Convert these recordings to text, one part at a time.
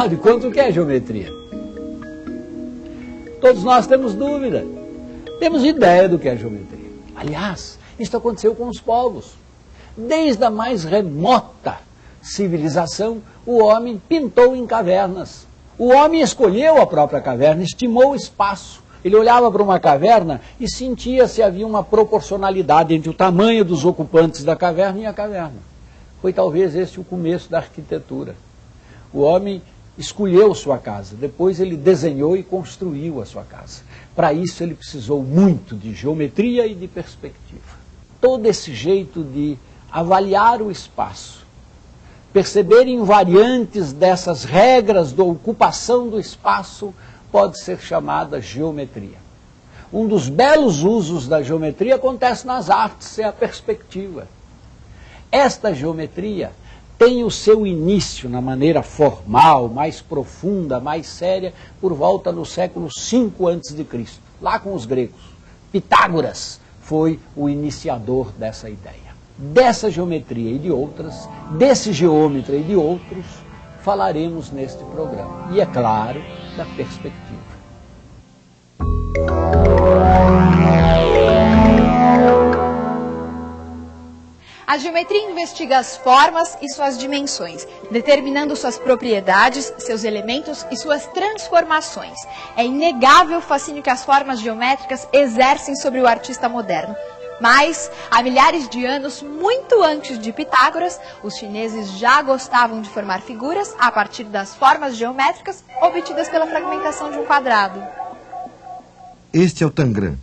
Afinal de contas, o que é geometria? Todos nós temos dúvida. Temos ideia do que é geometria. Aliás, isso aconteceu com os povos. Desde a mais remota civilização, o homem pintou em cavernas. O homem escolheu a própria caverna, estimou o espaço. Ele olhava para uma caverna e sentia se havia uma proporcionalidade entre o tamanho dos ocupantes da caverna e a caverna. Foi talvez esse o começo da arquitetura. O homem escolheu sua casa, depois ele desenhou e construiu a sua casa. Para isso ele precisou muito de geometria e de perspectiva. Todo esse jeito de avaliar o espaço, perceber invariantes dessas regras da ocupação do espaço, pode ser chamada geometria. Um dos belos usos da geometria acontece nas artes, é a perspectiva. Esta geometria tem o seu início na maneira formal, mais profunda, mais séria, por volta no século V a.C., lá com os gregos. Pitágoras foi o iniciador dessa ideia. Dessa geometria e de outras, desse geômetra e de outros, falaremos neste programa. E, é claro, da perspectiva. A geometria investiga as formas e suas dimensões, determinando suas propriedades, seus elementos e suas transformações. É inegável o fascínio que as formas geométricas exercem sobre o artista moderno. Mas, há milhares de anos, muito antes de Pitágoras, os chineses já gostavam de formar figuras a partir das formas geométricas obtidas pela fragmentação de um quadrado. Este é o Tangram,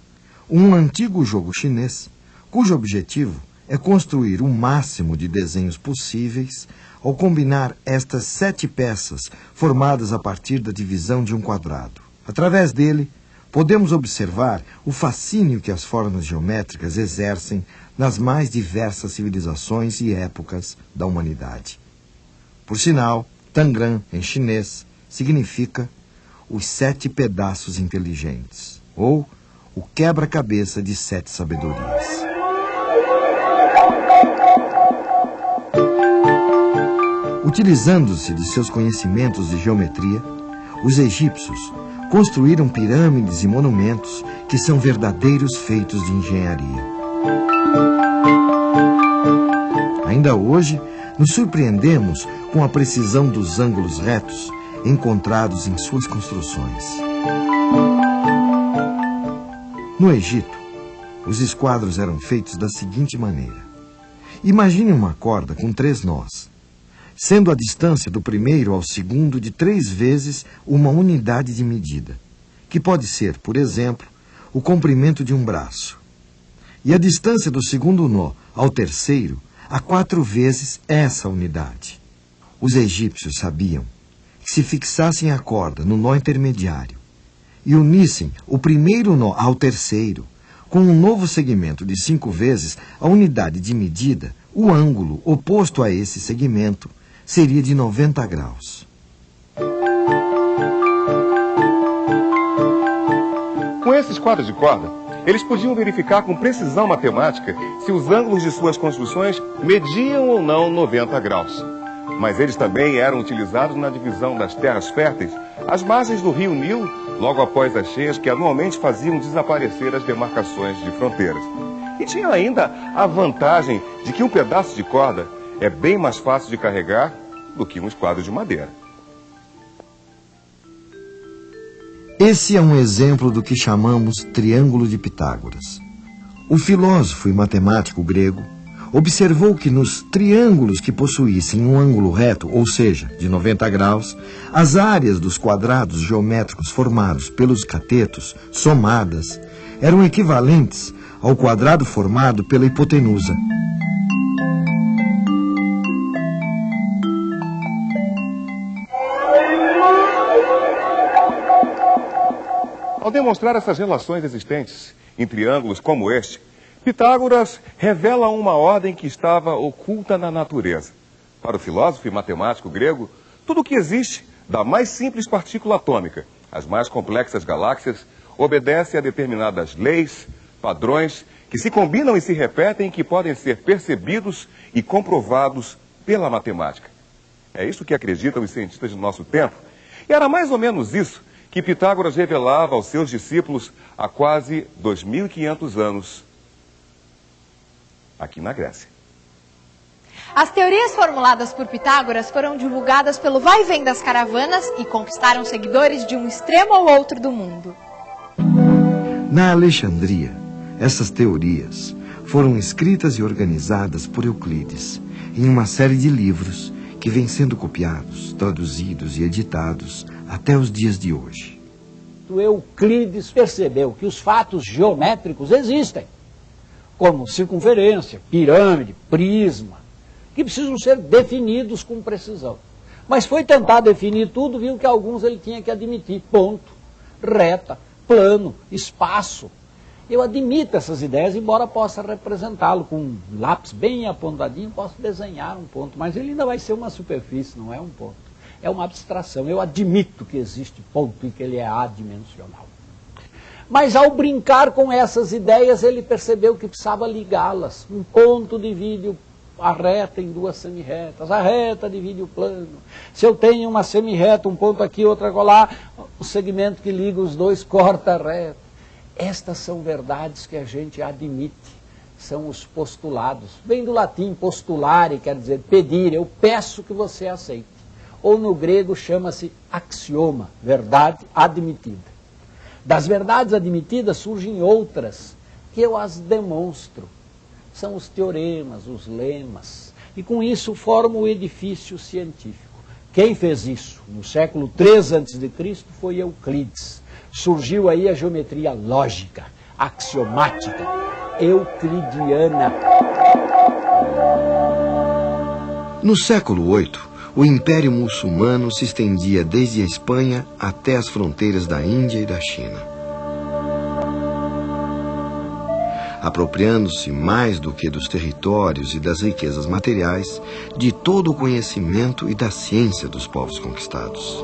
um antigo jogo chinês, cujo objetivo é construir o máximo de desenhos possíveis ao combinar estas 7 peças formadas a partir da divisão de um quadrado. Através dele, podemos observar o fascínio que as formas geométricas exercem nas mais diversas civilizações e épocas da humanidade. Por sinal, Tangram, em chinês, significa os 7 pedaços inteligentes, ou o quebra-cabeça de 7 sabedorias. Utilizando-se de seus conhecimentos de geometria, os egípcios construíram pirâmides e monumentos que são verdadeiros feitos de engenharia. Ainda hoje, nos surpreendemos com a precisão dos ângulos retos encontrados em suas construções. No Egito, os esquadros eram feitos da seguinte maneira. Imagine uma corda com 3 nós, sendo a distância do primeiro ao segundo de 3 vezes uma unidade de medida, que pode ser, por exemplo, o comprimento de um braço. E a distância do segundo nó ao terceiro a 4 vezes essa unidade. Os egípcios sabiam que se fixassem a corda no nó intermediário e unissem o primeiro nó ao terceiro, com um novo segmento de 5 vezes a unidade de medida, o ângulo oposto a esse segmento seria de 90 graus. Com esses quadros de corda, eles podiam verificar com precisão matemática se os ângulos de suas construções mediam ou não 90 graus. Mas eles também eram utilizados na divisão das terras férteis às margens do rio Nilo, logo após as cheias que anualmente faziam desaparecer as demarcações de fronteiras. E tinha ainda a vantagem de que um pedaço de corda é bem mais fácil de carregar do que um esquadro de madeira. Esse é um exemplo do que chamamos Triângulo de Pitágoras. O filósofo e matemático grego observou que nos triângulos que possuíssem um ângulo reto, ou seja, de 90 graus, as áreas dos quadrados geométricos formados pelos catetos, somadas, eram equivalentes ao quadrado formado pela hipotenusa. Ao demonstrar essas relações existentes em triângulos como este, Pitágoras revela uma ordem que estava oculta na natureza. Para o filósofo e matemático grego, tudo o que existe, da mais simples partícula atômica às mais complexas galáxias, obedece a determinadas leis, padrões, que se combinam e se repetem e que podem ser percebidos e comprovados pela matemática. É isso que acreditam os cientistas do nosso tempo E era mais ou menos isso que Pitágoras revelava aos seus discípulos há quase 2.500 anos, aqui na Grécia. As teorias formuladas por Pitágoras foram divulgadas pelo vai e vem das caravanas e conquistaram seguidores de um extremo ao outro do mundo. Na Alexandria, essas teorias foram escritas e organizadas por Euclides em uma série de livros que vêm sendo copiados, traduzidos e editados até os dias de hoje. Euclides percebeu que os fatos geométricos existem, como circunferência, pirâmide, prisma, que precisam ser definidos com precisão. Mas foi tentar definir tudo, viu que alguns ele tinha que admitir: ponto, reta, plano, espaço. Eu admito essas ideias, embora possa representá-lo com um lápis bem apontadinho, posso desenhar um ponto, mas ele ainda vai ser uma superfície, não é um ponto. É uma abstração. Eu admito que existe ponto e que ele é adimensional. Mas ao brincar com essas ideias, ele percebeu que precisava ligá-las. Um ponto divide a reta em duas semirretas, a reta divide o plano. Se eu tenho uma semirreta, um ponto aqui, outro acolá, o segmento que liga os dois corta a reta. Estas são verdades que a gente admite, são os postulados. Vem do latim postulare, quer dizer pedir, eu peço que você aceite. Ou no grego chama-se axioma, verdade admitida. Das verdades admitidas surgem outras, que eu as demonstro. São os teoremas, os lemas, e com isso formam o edifício científico. Quem fez isso no século III a.C. foi Euclides. Surgiu aí a geometria lógica, axiomática, euclidiana. No século VIII, o Império Muçulmano se estendia desde a Espanha até as fronteiras da Índia e da China. Apropriando-se mais do que dos territórios e das riquezas materiais, de todo o conhecimento e da ciência dos povos conquistados.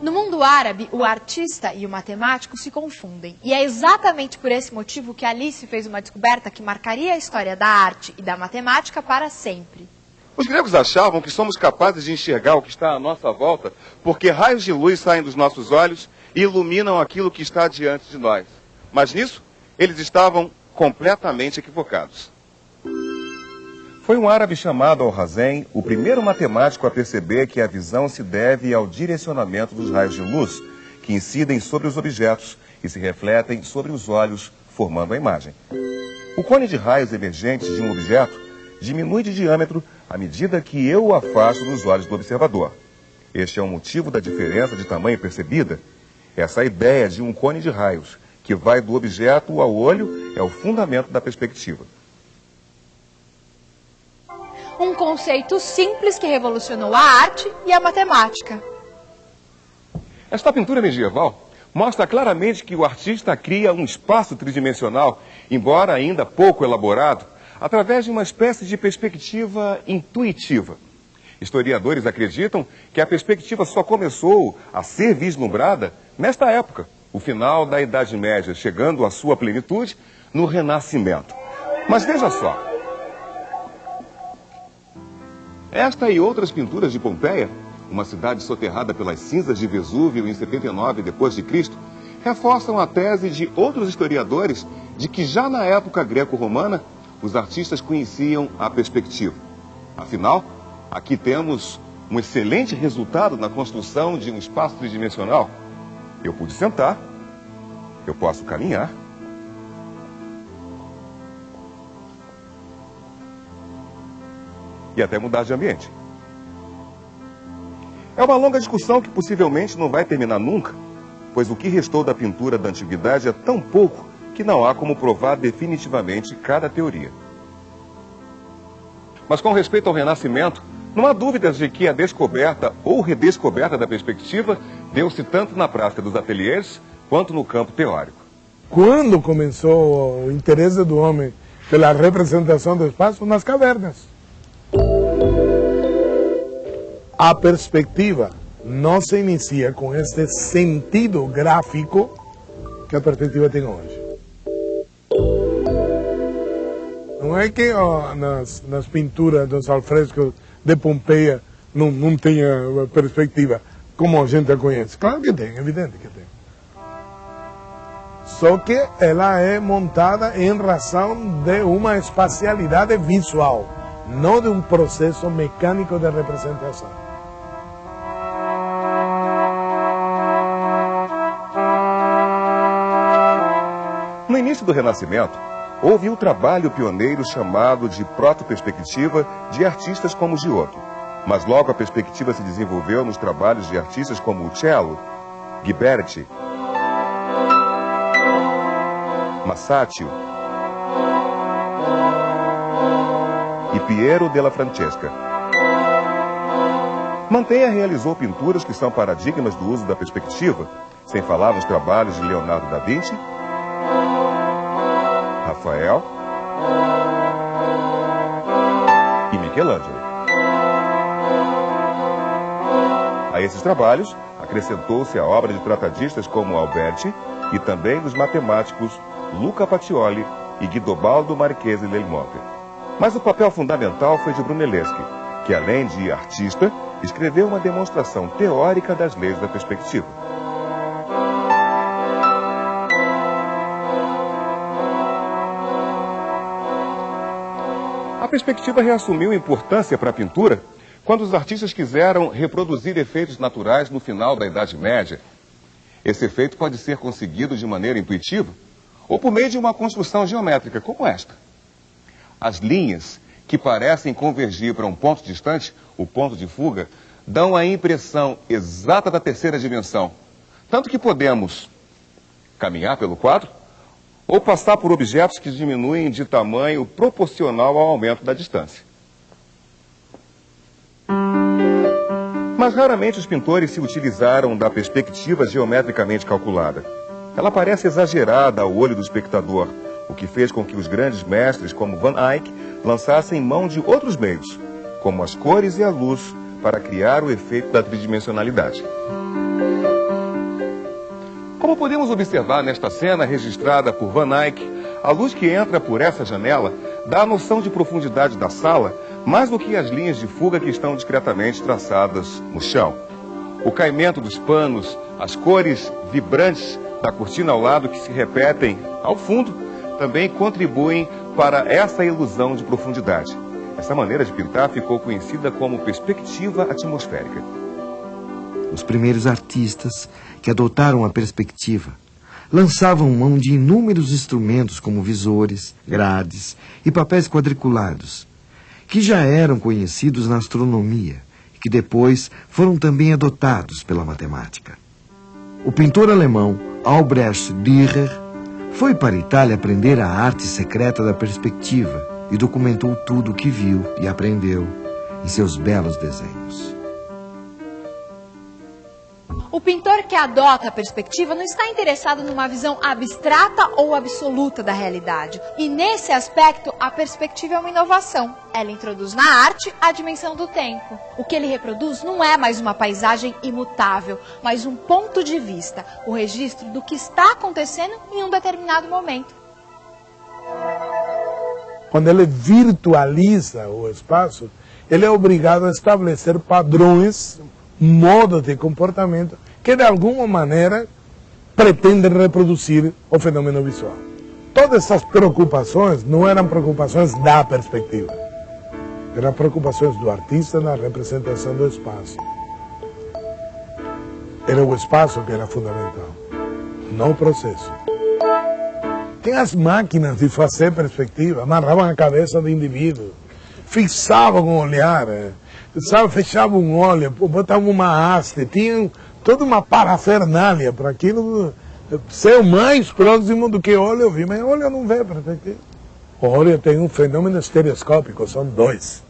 No mundo árabe, o artista e o matemático se confundem. E é exatamente por esse motivo que Alice fez uma descoberta que marcaria a história da arte e da matemática para sempre. Os gregos achavam que somos capazes de enxergar o que está à nossa volta porque raios de luz saem dos nossos olhos e iluminam aquilo que está diante de nós. Mas nisso, eles estavam completamente equivocados. Foi um árabe chamado Alhazen o primeiro matemático a perceber que a visão se deve ao direcionamento dos raios de luz que incidem sobre os objetos e se refletem sobre os olhos, formando a imagem. O cone de raios emergentes de um objeto diminui de diâmetro à medida que eu o afasto dos olhos do observador. Este é o motivo da diferença de tamanho percebida. Essa ideia de um cone de raios que vai do objeto ao olho é o fundamento da perspectiva. Um conceito simples que revolucionou a arte e a matemática. Esta pintura medieval mostra claramente que o artista cria um espaço tridimensional, embora ainda pouco elaborado, através de uma espécie de perspectiva intuitiva. Historiadores acreditam que a perspectiva só começou a ser vislumbrada nesta época, o final da Idade Média, chegando à sua plenitude no Renascimento. Mas veja só, esta e outras pinturas de Pompeia, uma cidade soterrada pelas cinzas de Vesúvio em 79 d.C., reforçam a tese de outros historiadores de que já na época greco-romana os artistas conheciam a perspectiva. Afinal, aqui temos um excelente resultado na construção de um espaço tridimensional. Eu pude sentar, eu posso caminhar. E até mudar de ambiente. É uma longa discussão que possivelmente não vai terminar nunca, pois o que restou da pintura da antiguidade é tão pouco que não há como provar definitivamente cada teoria. Mas com respeito ao Renascimento, não há dúvidas de que a descoberta ou redescoberta da perspectiva deu-se tanto na prática dos ateliês quanto no campo teórico. Quando começou o interesse do homem pela representação do espaço? Nas cavernas. A perspectiva não se inicia com esse sentido gráfico que a perspectiva tem hoje. Não é que nas pinturas dos alfrescos de Pompeia não tenha perspectiva, como a gente a conhece. Claro que tem, evidente que tem. Só que ela é montada em razão de uma espacialidade visual, não de um processo mecânico de representação. No início do Renascimento, houve um trabalho pioneiro chamado de protoperspectiva de artistas como Giotto. Mas logo a perspectiva se desenvolveu nos trabalhos de artistas como Uccello, Ghiberti, Masaccio e Piero della Francesca. Mantegna realizou pinturas que são paradigmas do uso da perspectiva, sem falar nos trabalhos de Leonardo da Vinci, Rafael e Michelangelo. A esses trabalhos acrescentou-se a obra de tratadistas como Alberti e também dos matemáticos Luca Pacioli e Guidobaldo Marchese del Monte. Mas o papel fundamental foi de Brunelleschi, que além de artista, escreveu uma demonstração teórica das leis da perspectiva. A perspectiva reassumiu importância para a pintura quando os artistas quiseram reproduzir efeitos naturais no final da Idade Média. Esse efeito pode ser conseguido de maneira intuitiva ou por meio de uma construção geométrica como esta. As linhas que parecem convergir para um ponto distante, o ponto de fuga, dão a impressão exata da terceira dimensão. Tanto que podemos caminhar pelo quadro ou passar por objetos que diminuem de tamanho proporcional ao aumento da distância. Mas raramente os pintores se utilizaram da perspectiva geometricamente calculada. Ela parece exagerada ao olho do espectador, o que fez com que os grandes mestres como Van Eyck lançassem mão de outros meios, como as cores e a luz, para criar o efeito da tridimensionalidade. Como podemos observar nesta cena registrada por Van Eyck, a luz que entra por essa janela dá a noção de profundidade da sala mais do que as linhas de fuga que estão discretamente traçadas no chão. O caimento dos panos, as cores vibrantes da cortina ao lado que se repetem ao fundo, também contribuem para essa ilusão de profundidade. Essa maneira de pintar ficou conhecida como perspectiva atmosférica. Os primeiros artistas que adotaram a perspectiva lançavam mão de inúmeros instrumentos como visores, grades e papéis quadriculados, que já eram conhecidos na astronomia e que depois foram também adotados pela matemática. O pintor alemão Albrecht Dürer foi para a Itália aprender a arte secreta da perspectiva e documentou tudo o que viu e aprendeu em seus belos desenhos. O pintor que adota a perspectiva não está interessado numa visão abstrata ou absoluta da realidade. E nesse aspecto, a perspectiva é uma inovação. Ela introduz na arte a dimensão do tempo. O que ele reproduz não é mais uma paisagem imutável, mas um ponto de vista, o registro do que está acontecendo em um determinado momento. Quando ele virtualiza o espaço, ele é obrigado a estabelecer padrões, modos de comportamento que de alguma maneira pretendem reproduzir o fenômeno visual. Todas essas preocupações não eram preocupações da perspectiva, eram preocupações do artista na representação do espaço. Era o espaço que era fundamental, não o processo. Tem as máquinas de fazer perspectiva, amarravam a cabeça do indivíduo, fixavam o olhar, sabe, fechavam um olho, botavam uma haste, tinham toda uma parafernália para aquilo ser o mais próximo do que olho eu vi, mas olho não vê perspectiva. O olho tem um fenômeno estereoscópico, são dois.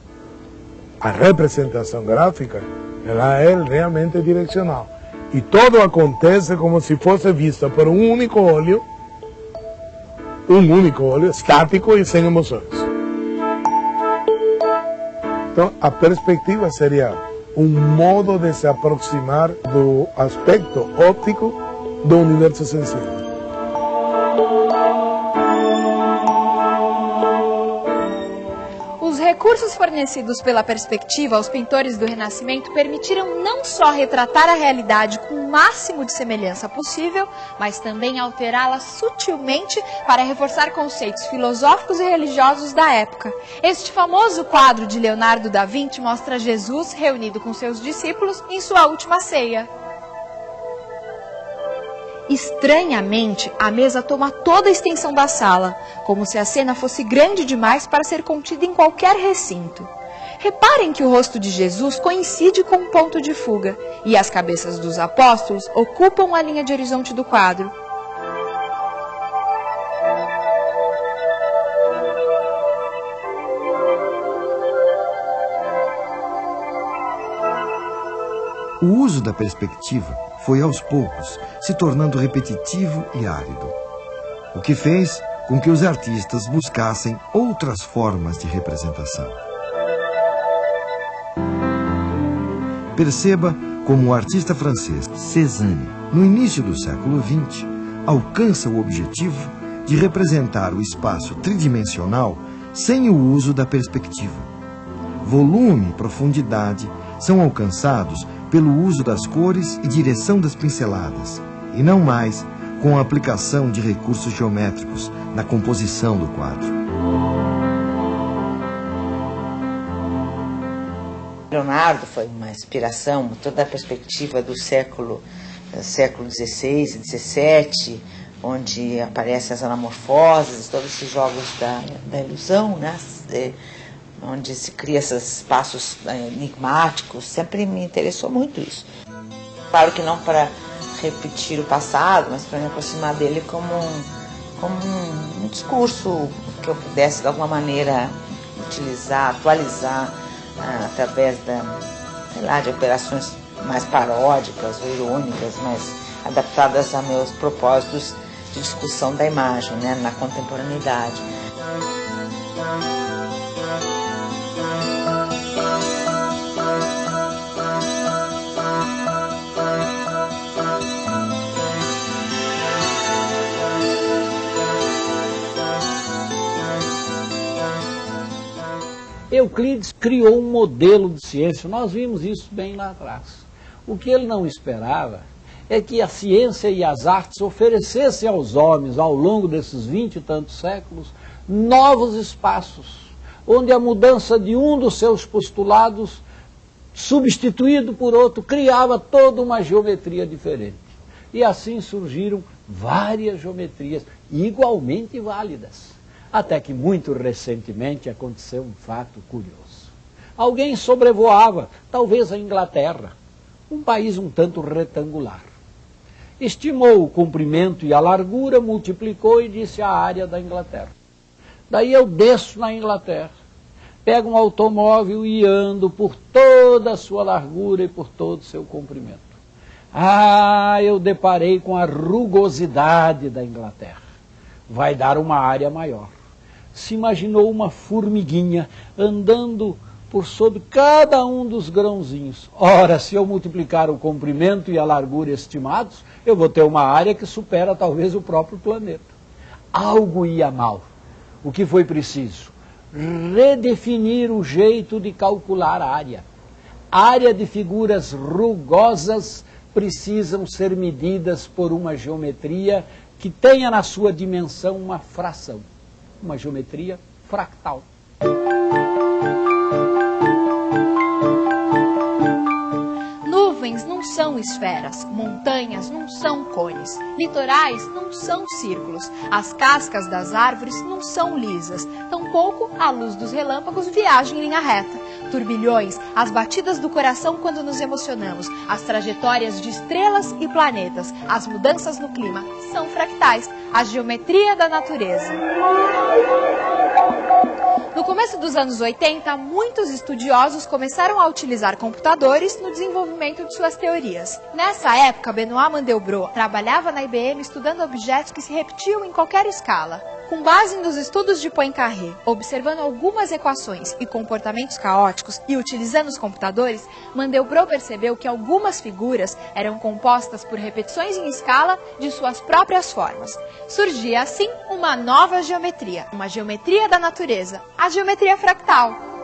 A representação gráfica, ela é realmente direcional. E tudo acontece como se fosse visto por um único olho estático e sem emoções. Então, a perspectiva seria um modo de se aproximar do aspecto óptico do universo sensível. Os recursos fornecidos pela perspectiva aos pintores do Renascimento permitiram não só retratar a realidade com o máximo de semelhança possível, mas também alterá-la sutilmente para reforçar conceitos filosóficos e religiosos da época. Este famoso quadro de Leonardo da Vinci mostra Jesus reunido com seus discípulos em sua última ceia. Estranhamente, a mesa toma toda a extensão da sala, como se a cena fosse grande demais para ser contida em qualquer recinto. Reparem que o rosto de Jesus coincide com o ponto de fuga, e as cabeças dos apóstolos ocupam a linha de horizonte do quadro. O uso da perspectiva foi aos poucos se tornando repetitivo e árido, o que fez com que os artistas buscassem outras formas de representação. Perceba como o artista francês Cézanne, no início do século XX, alcança o objetivo de representar o espaço tridimensional sem o uso da perspectiva. Volume e profundidade são alcançados pelo uso das cores e direção das pinceladas, e não mais com a aplicação de recursos geométricos na composição do quadro. Leonardo foi uma inspiração, toda a perspectiva do século XVI e XVII, onde aparecem as anamorfoses, todos esses jogos da ilusão, né? Onde se cria esses espaços enigmáticos, sempre me interessou muito isso. Claro que não para repetir o passado, mas para me aproximar dele como um discurso que eu pudesse de alguma maneira utilizar, atualizar através de operações mais paródicas ou irônicas, mas adaptadas a meus propósitos de discussão da imagem, né, na contemporaneidade. Euclides criou um modelo de ciência, nós vimos isso bem lá atrás. O que ele não esperava é que a ciência e as artes oferecessem aos homens, ao longo desses 20 e tantos séculos, novos espaços, onde a mudança de um dos seus postulados, substituído por outro, criava toda uma geometria diferente. E assim surgiram várias geometrias igualmente válidas. Até que muito recentemente aconteceu um fato curioso. Alguém sobrevoava, talvez a Inglaterra, um país um tanto retangular. Estimou o comprimento e a largura, multiplicou e disse a área da Inglaterra. Daí eu desço na Inglaterra, pego um automóvel e ando por toda a sua largura e por todo o seu comprimento. Eu deparei com a rugosidade da Inglaterra. Vai dar uma área maior. Se imaginou uma formiguinha andando por sobre cada um dos grãozinhos. Ora, se eu multiplicar o comprimento e a largura estimados, eu vou ter uma área que supera talvez o próprio planeta. Algo ia mal. O que foi preciso? Redefinir o jeito de calcular a área. Área de figuras rugosas precisam ser medidas por uma geometria que tenha na sua dimensão uma fração, uma geometria fractal. Nuvens não são esferas, montanhas não são cones, litorais não são círculos, as cascas das árvores não são lisas, tampouco a luz dos relâmpagos viaja em linha reta. Turbilhões, as batidas do coração quando nos emocionamos, as trajetórias de estrelas e planetas, as mudanças no clima são fractais, a geometria da natureza. No começo dos anos 80, muitos estudiosos começaram a utilizar computadores no desenvolvimento de suas teorias. Nessa época, Benoît Mandelbrot trabalhava na IBM estudando objetos que se repetiam em qualquer escala. Com base nos estudos de Poincaré, observando algumas equações e comportamentos caóticos e utilizando os computadores, Mandelbrot percebeu que algumas figuras eram compostas por repetições em escala de suas próprias formas. Surgia assim uma nova geometria, uma geometria da natureza, a geometria fractal.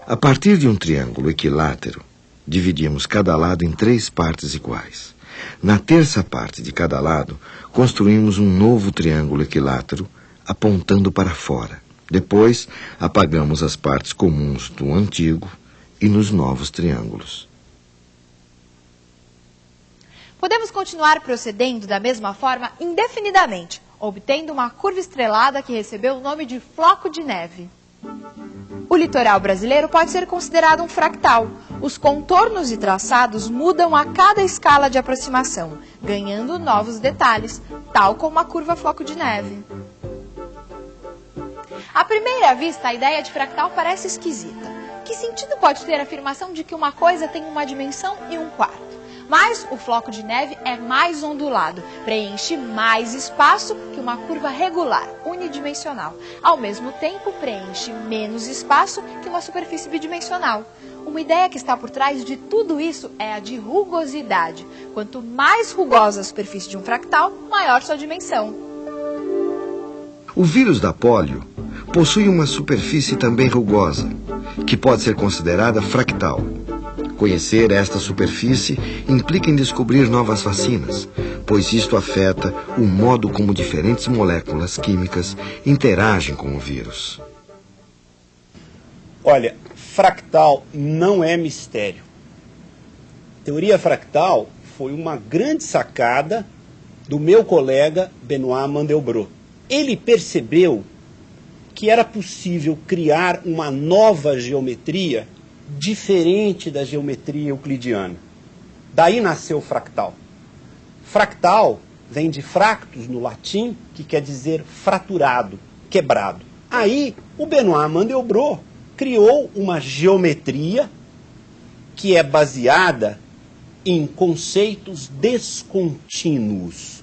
A partir de um triângulo equilátero, dividimos cada lado em 3 partes iguais. Na terça parte de cada lado, construímos um novo triângulo equilátero, apontando para fora. Depois, apagamos as partes comuns do antigo e nos novos triângulos. Podemos continuar procedendo da mesma forma indefinidamente, obtendo uma curva estrelada que recebeu o nome de floco de neve. O litoral brasileiro pode ser considerado um fractal. Os contornos e traçados mudam a cada escala de aproximação, ganhando novos detalhes, tal como a curva floco de neve. À primeira vista, a ideia de fractal parece esquisita. Que sentido pode ter a afirmação de que uma coisa tem uma dimensão e um quarto? Mas o floco de neve é mais ondulado, preenche mais espaço que uma curva regular, unidimensional. Ao mesmo tempo, preenche menos espaço que uma superfície bidimensional. Uma ideia que está por trás de tudo isso é a de rugosidade. Quanto mais rugosa a superfície de um fractal, maior sua dimensão. O vírus da polio possui uma superfície também rugosa, que pode ser considerada fractal. Conhecer esta superfície implica em descobrir novas vacinas, pois isto afeta o modo como diferentes moléculas químicas interagem com o vírus. Olha, fractal não é mistério. Teoria fractal foi uma grande sacada do meu colega Benoit Mandelbrot. Ele percebeu que era possível criar uma nova geometria diferente da geometria euclidiana. Daí nasceu o fractal. Fractal vem de fractus no latim, que quer dizer fraturado, quebrado. Aí o Benoit Mandelbrot criou uma geometria que é baseada em conceitos descontínuos,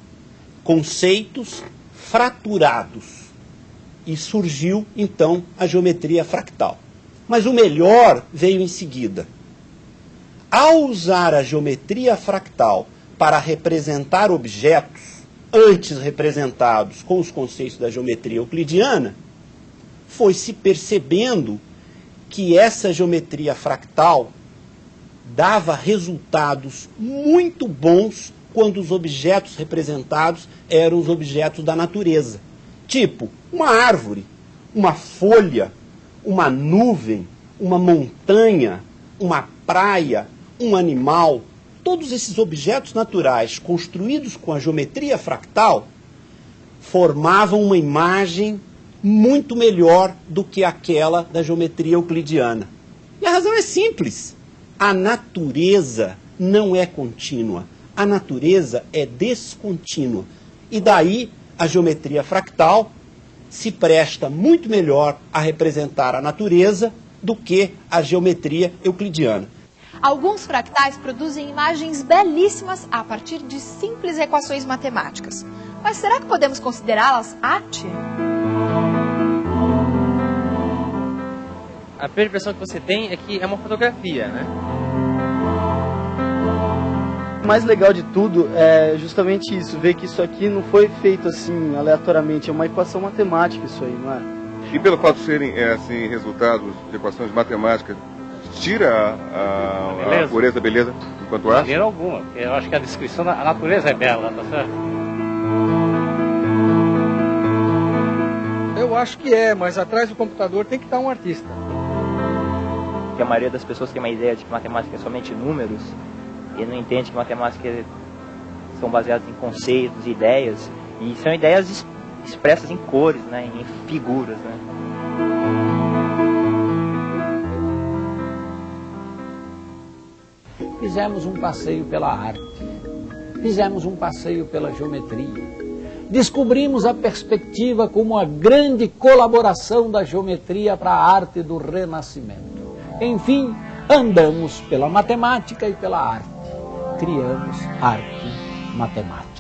conceitos fraturados. E surgiu, então, a geometria fractal. Mas o melhor veio em seguida. Ao usar a geometria fractal para representar objetos antes representados com os conceitos da geometria euclidiana, foi se percebendo que essa geometria fractal dava resultados muito bons quando os objetos representados eram os objetos da natureza. Tipo, uma árvore, uma folha, uma nuvem, uma montanha, uma praia, um animal. Todos esses objetos naturais construídos com a geometria fractal formavam uma imagem muito melhor do que aquela da geometria euclidiana. E a razão é simples. A natureza não é contínua. A natureza é descontínua. E daí a geometria fractal se presta muito melhor a representar a natureza do que a geometria euclidiana. Alguns fractais produzem imagens belíssimas a partir de simples equações matemáticas. Mas será que podemos considerá-las arte? A primeira impressão que você tem é que é uma fotografia, né? O mais legal de tudo é justamente isso, ver que isso aqui não foi feito assim aleatoriamente, é uma equação matemática isso aí, não é? E pelo fato de serem assim, resultados de equações matemáticas, tira a pureza, a beleza enquanto arte? De maneira alguma, porque eu acho que a descrição da natureza é bela, tá certo? Eu acho que é, mas atrás do computador tem que estar um artista. Porque a maioria das pessoas tem uma ideia de que matemática é somente números e não entende que matemática são baseadas em conceitos, ideias, e são ideias expressas em cores, né, em figuras, né. Fizemos um passeio pela arte, fizemos um passeio pela geometria, descobrimos a perspectiva como uma grande colaboração da geometria para a arte do Renascimento. Enfim, andamos pela matemática e pela arte. Criamos arte matemática.